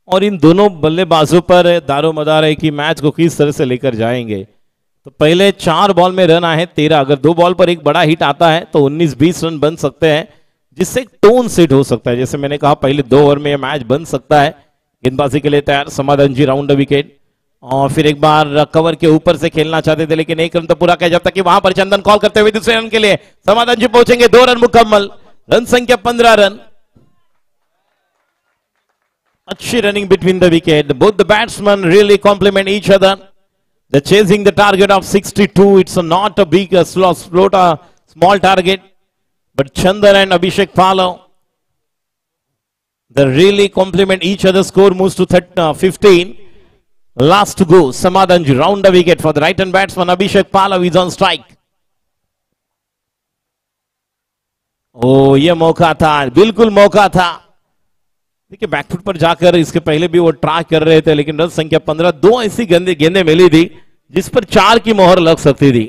और इन दोनों बल्लेबाजों पर दारोमदार है कि मैच को किस तरह से लेकर जाएंगे। तो पहले 4 बॉल में रन आए 13, अगर 2 बॉल पर एक बड़ा हिट आता है तो 19-20 रन बन सकते हैं, जिससे टोन सेट हो सकता है। जैसे मैंने कहा, पहले 2 ओवर में यह मैच बन सकता है। गेंदबाजी के लिए तैयार समाधान जी, राउंड द विकेट, और फिर एक बार कवर के ऊपर से खेलना चाहते थे, लेकिन एक रन तो पूरा किया, जब तक कि वहां पर चंदन कॉल करते हुए दूसरे रन के लिए समाधान जी पहुंचेंगे। 2 रन मुकम्मल, रन संख्या 15 रन। अच्छी running between the wicket, both the batsman really complement each other. They're chasing the target of 62. It's not a big small target, but Chandan and Abhishek Palo, they really complement each other. Score moves to 15. Last to go, Samadhanji round the wicket for the right hand batsman Abhishek Palo is on strike. Oh, ये मौका था, बिल्कुल मौका था। देखिए, back foot पर जाकर इसके पहले भी वो ट्राई कर रहे थे, लेकिन रन संख्या 15, 2 ऐसी गेंदें मिली थी जिस पर 4 की मोहर लग सकती थी।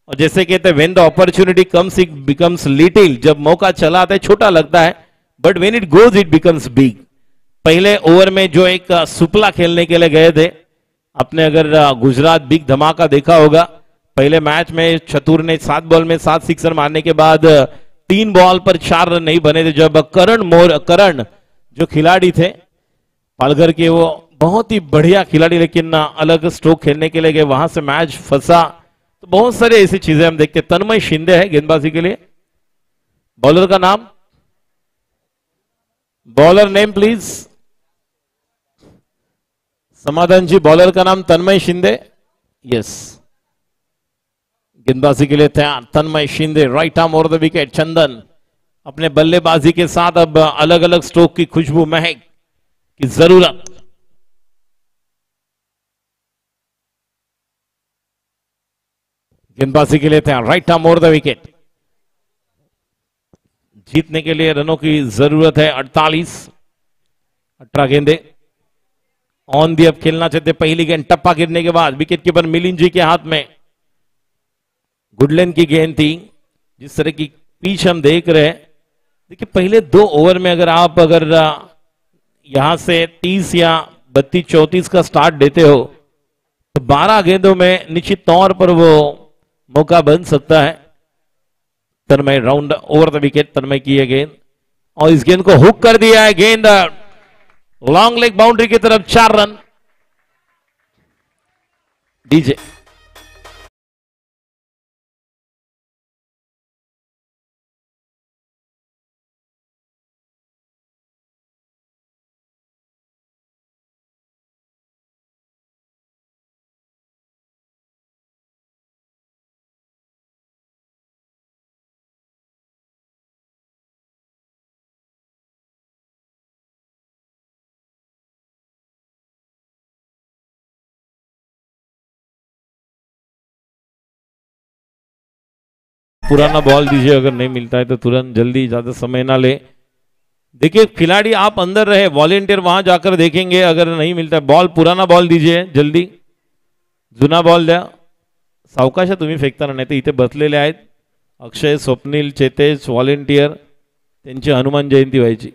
और जैसे कहते हैं, when the opportunity comes it becomes little, जब मौका चला आता है छोटा लगता है, but when it goes it becomes big. पहले ओवर में जो एक सुपला खेलने के लिए गए थे, आपने अगर गुजरात बिग धमाका देखा होगा, पहले मैच में चतुर ने 7 बॉल में 7 सिक्सर मारने के बाद 3 बॉल पर 4 रन नहीं बने थे। जब करण जो खिलाड़ी थे पालघर के, वो बहुत ही बढ़िया खिलाड़ी, लेकिन अलग स्ट्रोक खेलने के लिए गए, वहां से मैच फंसा। तो बहुत सारे ऐसी चीजें हम देखते। तन्मय शिंदे है गेंदबाजी के लिए। बॉलर का नाम, बॉलर नेम प्लीज। समाधान जी, बॉलर का नाम तन्मय शिंदे। यस, गेंदबाजी के लिए तैयार Tanmay Shinde, right arm over the wicket. Chandan अपने बल्लेबाजी के साथ अब अलग अलग स्ट्रोक की खुशबू, महक की जरूरत। गेंदबाजी के लिए तैयार, right arm over the wicket. जीतने के लिए रनों की जरूरत है 48, 18 गेंदे ऑन दी। अब खेलना चाहते, पहली गेंद टप्पा गिरने के बाद विकेट कीपर मिलिंद जी के हाथ में गुडलैंड की गेंद थी। जिस तरह की पिच हम देख रहे हैं, देखिए पहले 2 ओवर में अगर यहां से 30 या 32-34 का स्टार्ट देते हो तो 12 गेंदों में निश्चित तौर पर वो मौका बन सकता है। तन्मय राउंड ओवर द विकेट, तन्मय की है गेंद, और इस गेंद को हुक कर दिया है। गेंद लॉन्ग लेग बाउंड्री की तरफ, 4 रन। डीजे पुराना बॉल दीजिए, अगर नहीं मिलता है तो तुरंत, जल्दी, ज्यादा समय ना ले। देखिए खिलाड़ी आप अंदर रहे, वॉलेंटियर वहां जाकर देखेंगे, अगर नहीं मिलता है बॉल, पुराना बॉल दीजिए जल्दी, जुना बॉल द्या। सावकाश तुम्ही फेकताना, नाही तर इथे बसलेले आहेत अक्षय, स्वप्नील, चेतेश, वॉलेंटियर, त्यांची हनुमान जयंती व्हायची।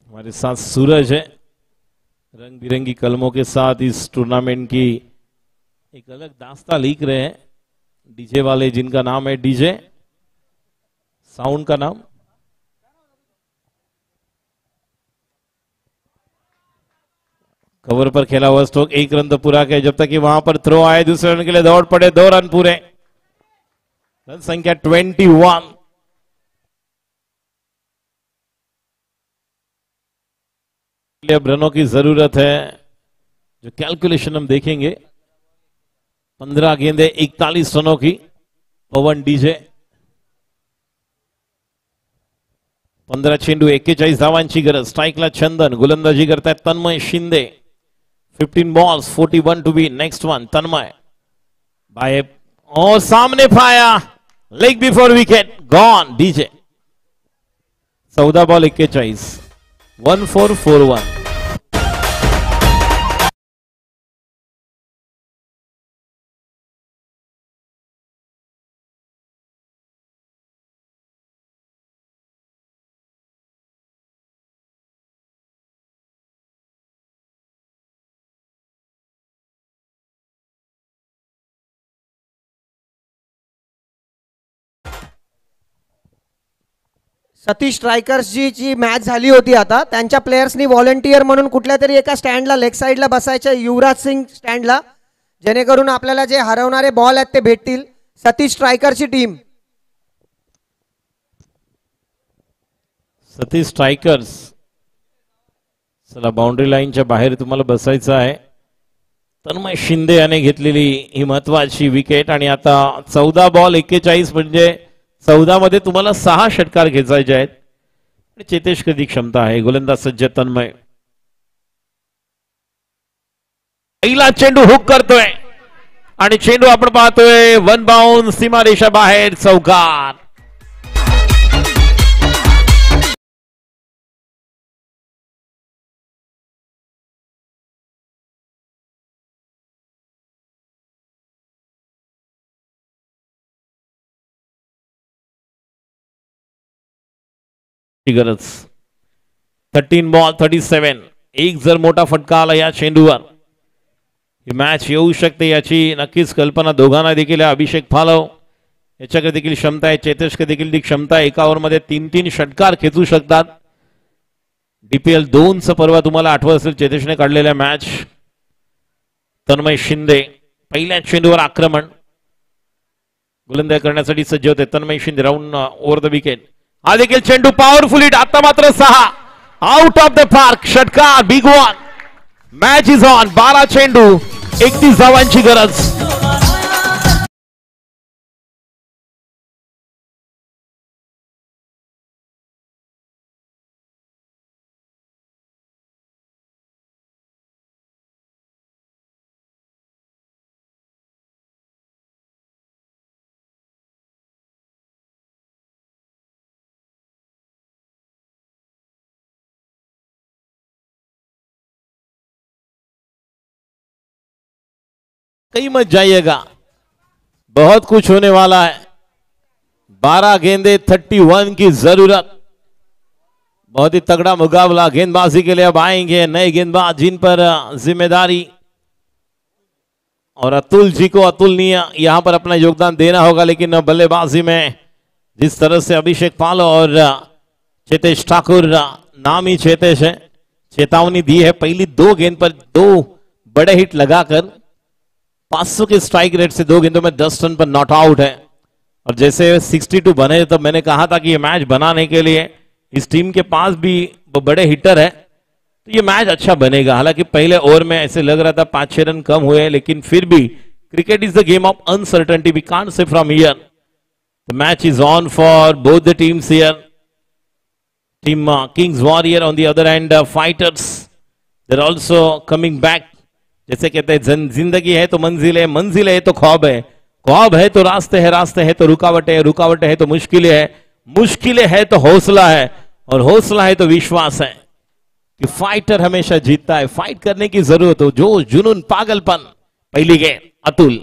हमारे साथ सूरज है, रंग बिरंगी कलमों के साथ इस टूर्नामेंट की एक अलग दास्तां लिख रहे हैं डीजे वाले, जिनका नाम है डीजे। साउंड का नाम कवर पर खेला हुआ स्ट्रोक, 1 रन तो पूरा किया, जब तक कि वहां पर थ्रो आए, दूसरे रन के लिए दौड़ पड़े, 2 रन पूरे, रन संख्या 21। अब रनों की जरूरत है, जो कैलकुलेशन हम देखेंगे। 15 गेंदे 41 रनों की, पवन डीजे। 15 चेंडू 41 धावांची गरज, स्ट्राइकला चंदन, गोलंदाजी करतायत Tanmay Shinde. 15 balls 41 to be, next one Tanmay by, और सामने पाया, leg before wicket, gone DJ. 14 ball 41, 1441। Satish स्ट्रायकर्सची जी मॅच झाली होती आता त्यांच्या प्लेयर्सनी व्हॉलंटियर म्हणून कुठल्या तरी एका स्टँडला लेग साईडला बसायच्या युवराज सिंग स्टँडला, जेणेकरून आपल्याला जे हरवणारे बॉल आहेत ते भेटतील. सतीश स्ट्रायकरची टीम. सतीश स्ट्रायकर्स. चला बाउंड्री लाईनच्या बाहेर तुम्हाला बसायचं आहे. तन्मय शिंदे याने घेतलेली ही महत्वाची विकेट आणि आता 14 बॉल 41 म्हणजे 14 मध्ये तुम्हाला 6 षटकार खेचायचे आहेत. चेतेश कधी क्षमता आहे. गोलंदाज सज्ज तन्मय. पहिला चेंडू हुक करतोय आणि चेंडू आपण पाहतोय वन बाउंड सीमारेषा बाहेर चौकार. गरज 13 बॉल 37. एक जर मोठा फटका आला या चेंडूवर ही मॅच येऊ शकते याची नक्कीच कल्पना दोघांना देखील आहे. अभिषेक पालव याच्याकडे देखील क्षमता आहे. चेतेशकडे देखील ती क्षमता आहे. एका ओव्हरमध्ये 3-3 षटकार खेचू शकतात. DPL 2चं पर्व तुम्हाला आठवत असेल चेतेशने काढलेल्या मॅच. तन्मय शिंदे पहिल्या चेंडूवर आक्रमण गोलंदाजी करण्यासाठी सज्ज होते. Tanmay Shinde round over the wicket. हा देखील चेंडू पॉवरफुल हिट. आता मात्र 6 आउट ऑफ द पार्क. षटकार big one. Match is on. 12 चेंडू 31 धावांची गरज. कहीं मत जाइएगा, बहुत कुछ होने वाला है. 12 गेंदे 31 की जरूरत. बहुत ही तगड़ा मुकाबला. गेंदबाजी के लिए अब आएंगे नए गेंदबाज जिन पर जिम्मेदारी और अतुल जी को अतुलनीय यहां पर अपना योगदान देना होगा. लेकिन बल्लेबाजी में जिस तरह से अभिषेक पाल और चेतेश ठाकुर, नाम ही चेतेश है, चेतावनी दी है. पहली 2 गेंद पर 2 बड़े हिट लगाकर 500 के स्ट्राइक रेट से 2 गेंदों में 10 रन पर नॉट आउट है. और जैसे 62 बने तब मैंने कहा था कि ये मैच बनाने के लिए इस टीम के पास भी बड़े हिटर है तो ये मैच अच्छा बनेगा. हालांकि पहले ओवर में ऐसे लग रहा था 5-6 रन कम हुए, लेकिन फिर भी cricket is the game of uncertainty. We can't say from here. The match is on for both the teams here. Team Kings warrior on the other end fighters they are also coming back. जैसे कहते हैं जिंदगी है तो मंजिल है, मंजिल है तो ख्वाब है, ख्वाब है तो रास्ते है, रास्ते है तो रुकावटें है, रुकावटें है तो मुश्किलें है, मुश्किलें है तो हौसला है, और हौसला है तो विश्वास है कि फाइटर हमेशा जीतता है. फाइट करने की जरूरत हो, जो जुनून, पागलपन. पहली गेंद अतुल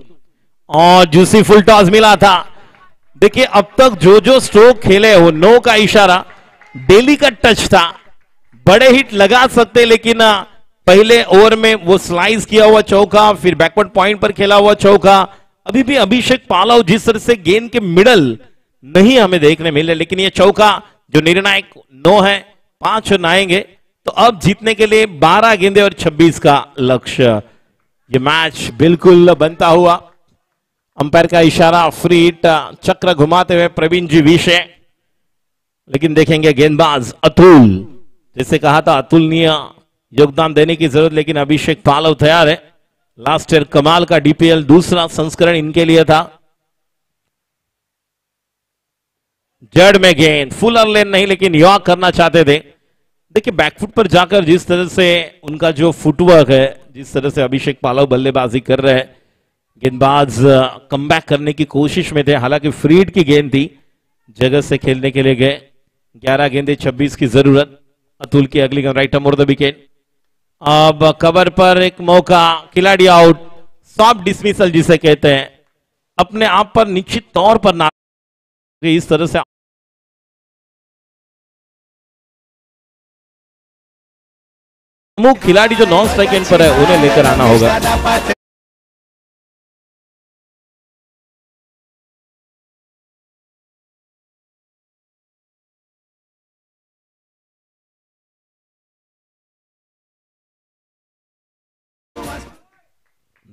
और जूसी फुल टॉस मिला था. देखिए अब तक जो जो स्ट्रोक खेले हो, नो का इशारा, डेली का टच था. बड़े हिट लगा सकते, लेकिन पहले ओवर में वो स्लाइस किया हुआ चौका, फिर बैकवर्ड पॉइंट पर खेला हुआ चौका. अभी भी अभिषेक पालव जिस तरह से गेंद के मिडल नहीं हमें देखने मिले, लेकिन ये चौका जो निर्णायक 9 है, 5 रन आएंगे तो अब जीतने के लिए 12 गेंदे और 26 का लक्ष्य. ये मैच बिल्कुल बनता हुआ. अंपायर का इशारा, फ्री हिट, चक्र घुमाते हुए प्रवीण जी विषय. लेकिन देखेंगे गेंदबाज अतुल. जैसे कहा था अतुलनीय योगदान देने की जरूरत, लेकिन अभिषेक पालव तैयार है. लास्ट ईयर कमाल का DPL दूसरा संस्करण इनके लिए था. जड़ में गेंद, फुलर लेन नहीं, लेकिन यॉर्क करना चाहते थे. देखिए बैकफुट पर जाकर जिस तरह से उनका जो फुटवर्क है, जिस तरह से अभिषेक पालव बल्लेबाजी कर रहे हैं, गेंदबाज कमबैक करने की कोशिश में थे. हालांकि फ्री हिट की गेंद थी, जगह से खेलने के लिए गए. 11 गेंदे 26 की जरूरत. अतुल की अगली गेंद राइट मोर द विकेट. अब कवर पर एक मौका, खिलाड़ी आउट. सॉफ्ट डिसमिसल जिसे कहते हैं, अपने आप पर निश्चित तौर पर ना इस तरह से प्रमुख खिलाड़ी जो नॉन स्ट्राइक एंड पर है उन्हें लेकर आना होगा.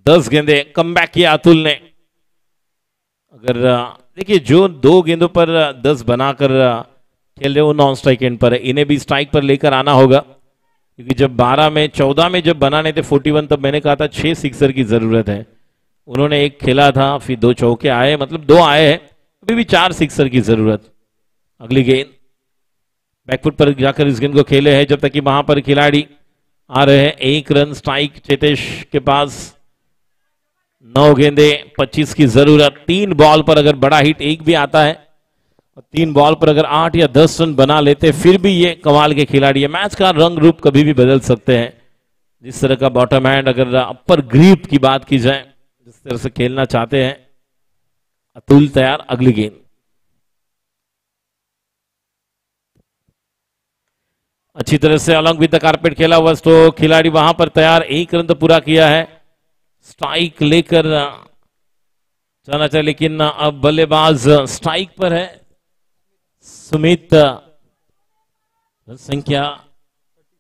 10 गेंदे कम बैक किया अतुल ने। अगर देखिए जो 2 गेंदों पर 10 बनाकर खेल रहे वो नॉन स्ट्राइक एंड पर है, इन्हें भी स्ट्राइक पर लेकर आना होगा, क्योंकि जब 14 में जब बनाने थे 41 तब मैंने कहा था 6 सिक्सर की जरूरत है। उन्होंने 1 खेला था, फिर 2 चौके आए, मतलब 2 आए हैं, अभी भी 4 सिक्सर की जरूरत। अगली गेंद बैकफुट पर जाकर इस गेंद को खेले हैं, जब तक कि वहां पर खिलाड़ी आ रहे हैं। 1 रन स्ट्राइक चेतेश के पास। 9 गेंदे 25 की जरूरत। 3 बॉल पर अगर बड़ा हिट 1 भी आता है और 3 बॉल पर अगर 8 या 10 रन बना लेते फिर भी ये कमाल के खिलाड़ी है। मैच का रंग रूप कभी भी बदल सकते हैं। जिस तरह का बॉटम हैंड, अगर अपर ग्रिप की बात की जाए, जिस तरह से खेलना चाहते हैं अतुल, तैयार। अगली गेंद अच्छी तरह से अलॉन्ग विद द कारपेट खेला हुआ स्ट्रोक, खिलाड़ी वहां पर तैयार। 1 रन तो पूरा किया है, स्ट्राइक लेकर जाना चाहिए, लेकिन अब बल्लेबाज स्ट्राइक पर है। सुमित, संख्या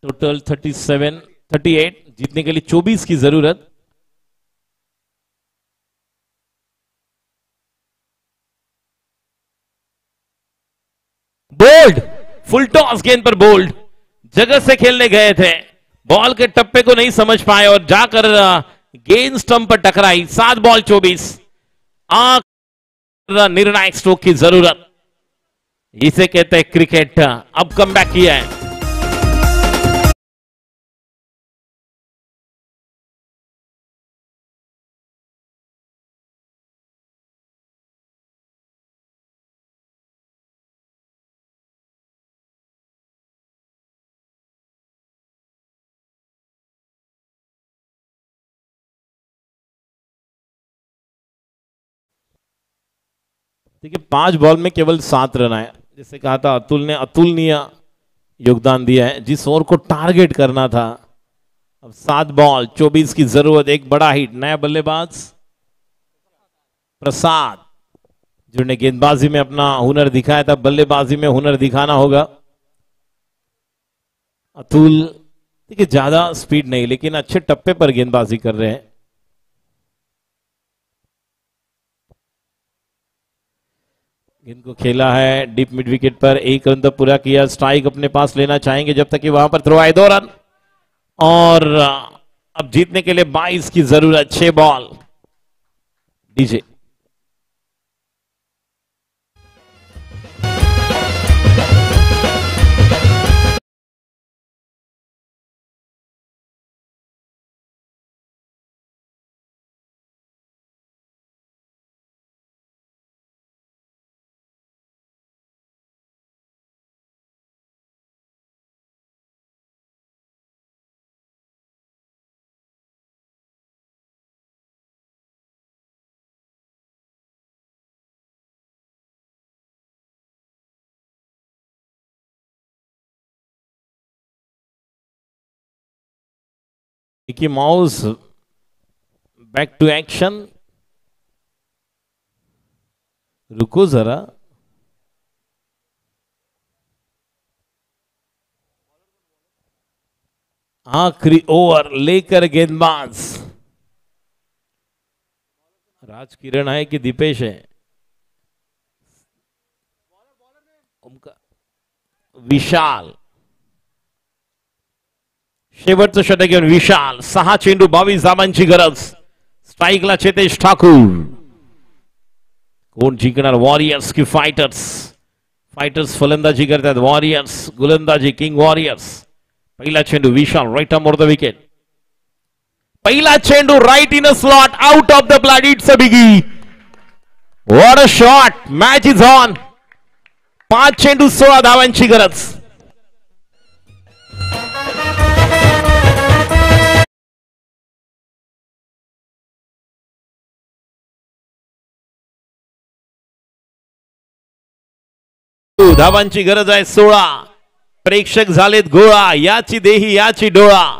टोटल 38, जीतने के लिए 24 की जरूरत। बोल्ड, फुल टॉस गेंद पर बोल्ड, जगह से खेलने गए थे, बॉल के टप्पे को नहीं समझ पाए और जाकर गेंद स्टंप पर टकराई। 7 बॉल 24, निर्णायक स्ट्रोक की जरूरत। इसे कहते हैं क्रिकेट। अब कमबैक किया है। देखिए 5 बॉल में केवल 7 रन आए। जैसे कहा था अतुल ने अतुलनीय योगदान दिया है, जिस ओवर को टारगेट करना था। अब 7 बॉल 24 की जरूरत। एक बड़ा हिट। नया बल्लेबाज प्रसाद, जिन्होंने गेंदबाजी में अपना हुनर दिखाया था, बल्लेबाजी में हुनर दिखाना होगा। अतुल देखिए ज्यादा स्पीड नहीं, लेकिन अच्छे टप्पे पर गेंदबाजी कर रहे हैं। गेंद को खेला है डीप मिड विकेट पर। 1 रन तो पूरा किया। स्ट्राइक अपने पास लेना चाहेंगे जब तक कि वहां पर थ्रो आए। 2 रन और अब जीतने के लिए 22 की जरूरत। 6 ball. DJ Mickey Mouse back to action. रुको जरा, आखिरी ओवर लेकर गेंदबाज राज किरण है कि दीपेश है? विशाल शेवटचं षटक घेऊन विशाल। 6 चेंडू 22 धावांची गरज। स्ट्राइकला चेतेश ठाकूर। कोण जिंकणार, वॉरियर्स की फायटर्स? फायटर्स फलंदाजी करतात, वॉरियर्स गोलंदाजी, किंग वॉरियर्स। पहिला चेंडू Vishal, right arm over the wicket. पहिला चेंडू right in a slot, out of the blood, it's a biggie. What a shot, match is on. 5 चेंडू 16 धावांची गरज। धावांची गरज आहे। 16 प्रेक्षक झालेत गोळा। याची देही याची डोळा।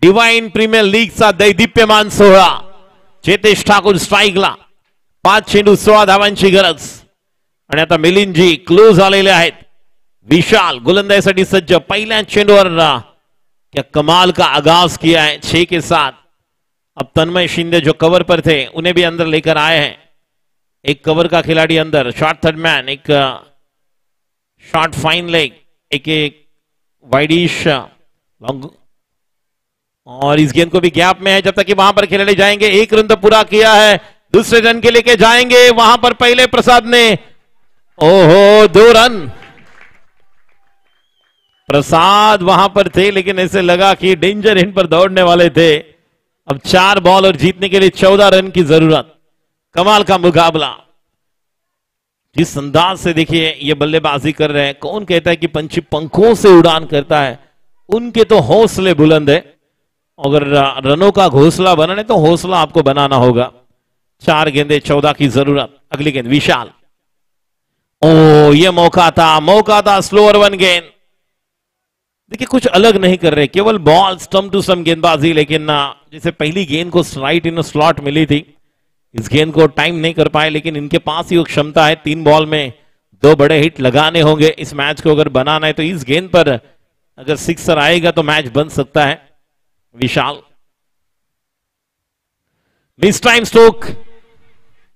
डिवाइन प्रीमियर लीगचा दैदिप्यमान सोहळा। चेतेश ठाकूर स्ट्राइकला। 5 चेंडू 16 धावांची गरज। आणि आता मिलिंदजी क्लोज आलेले आहेत। विशाल गोलंदाजीसाठी सज्ज। पहिल्या चेंडूवर क्या कमाल का आगाज किया है। 6 के साथ अब तन्मय शिंदे जो कवर पर थे उन्हें भी अंदर लेकर आए हैं। एक कवर का खिलाड़ी अंदर, शॉर्ट थर्ड मैन, एक शॉर्ट फाइन लेग, एक वाइडिश लॉन्ग, और इस गेंद को भी गैप में है जब तक कि वहां पर खिलाड़ी जाएंगे। एक रन तो पूरा किया है, दूसरे रन के लेके जाएंगे। वहां पर पहले प्रसाद ने, ओहो 2 रन। प्रसाद वहां पर थे लेकिन ऐसे लगा कि डेंजर इन पर दौड़ने वाले थे। अब 4 बॉल और जीतने के लिए 14 रन की जरूरत। कमाल का मुकाबला। जिस अंदाज से देखिए ये बल्लेबाजी कर रहे हैं, कौन कहता है कि पंछी पंखों से उड़ान करता है, उनके तो हौसले बुलंद है। अगर रनों का घोंसला बनाने तो हौसला आपको बनाना होगा। 4 गेंदे 14 की जरूरत। अगली गेंद विशाल, ओ ये मौका था स्लोअर 1 गेंद। देखिए कुछ अलग नहीं कर रहे, केवल बॉल स्टम्प टू स्टम्प गेंदबाजी। लेकिन जैसे पहली गेंद को राइट इन स्लॉट मिली थी, इस गेंद को टाइम नहीं कर पाए, लेकिन इनके पास ही वो क्षमता है। 3 बॉल में 2 बड़े हिट लगाने होंगे इस मैच को अगर बनाना है। तो इस गेंद पर अगर सिक्सर आएगा तो मैच बन सकता है। विशाल, मिस टाइम स्ट्रोक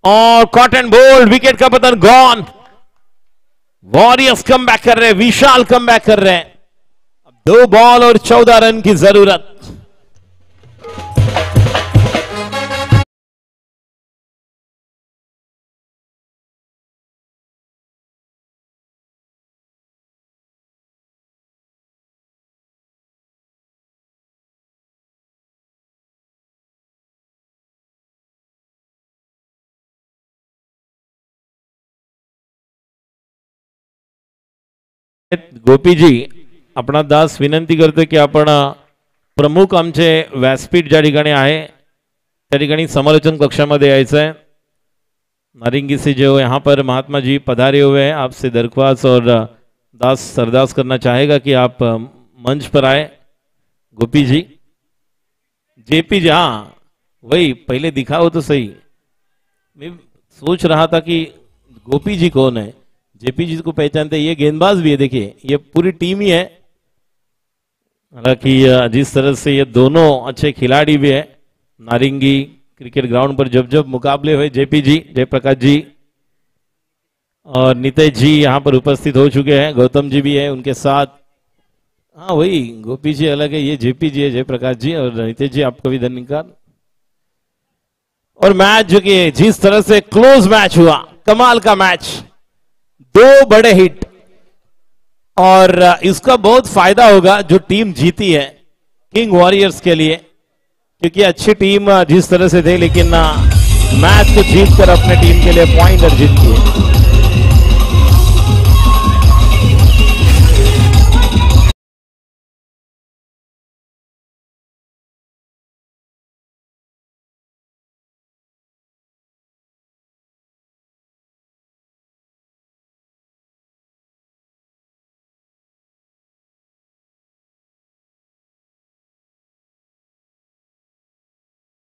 और कॉट एंड बोल्ड, विकेट का पतन, गॉन। वॉरियर्स कम बैक कर रहे हैं, विशाल कम बैक कर रहे हैं। 2 बॉल और 14 रन की जरूरत। गोपी जी, आपणा दास विनंती करतो की आपण प्रमुख आमचे व्यासपीठ ज्या ठिकाणी आहे त्या ठिकाणी समालोचन कक्षामध्ये यायचं है। नारिंगी से जो यहाँ पर महात्मा जी पधारे हुए हैं, आपसे दरख्वास्त और दास सरदास करना चाहेगा कि आप मंच पर आए। गोपी जी, जेपी जी, हाँ वही पहले दिखाओ तो सही। मैं सोच रहा था कि गोपी जी कौन है, जेपी जी को पहचानते। ये गेंदबाज भी है, देखिए ये पूरी टीम ही है। हालांकि जिस तरह से ये दोनों अच्छे खिलाड़ी भी है, नारिंगी क्रिकेट ग्राउंड पर जब जब मुकाबले हुए, जेपी जी, जयप्रकाश जी और नितेश जी यहाँ पर उपस्थित हो चुके हैं। गौतम जी भी है उनके साथ। हाँ वही गोपी जी अलग है, ये जेपी जी है, जयप्रकाश जी और नितेश जी, आपको भी धन्यवाद। और मैच जो कि जिस तरह से क्लोज मैच हुआ, कमाल का मैच, 2 बड़े हिट, और इसका बहुत फायदा होगा जो टीम जीती है किंग वॉरियर्स के लिए, क्योंकि अच्छी टीम जिस तरह से थे लेकिन मैच को जीतकर अपने टीम के लिए पॉइंट अर्जित किए।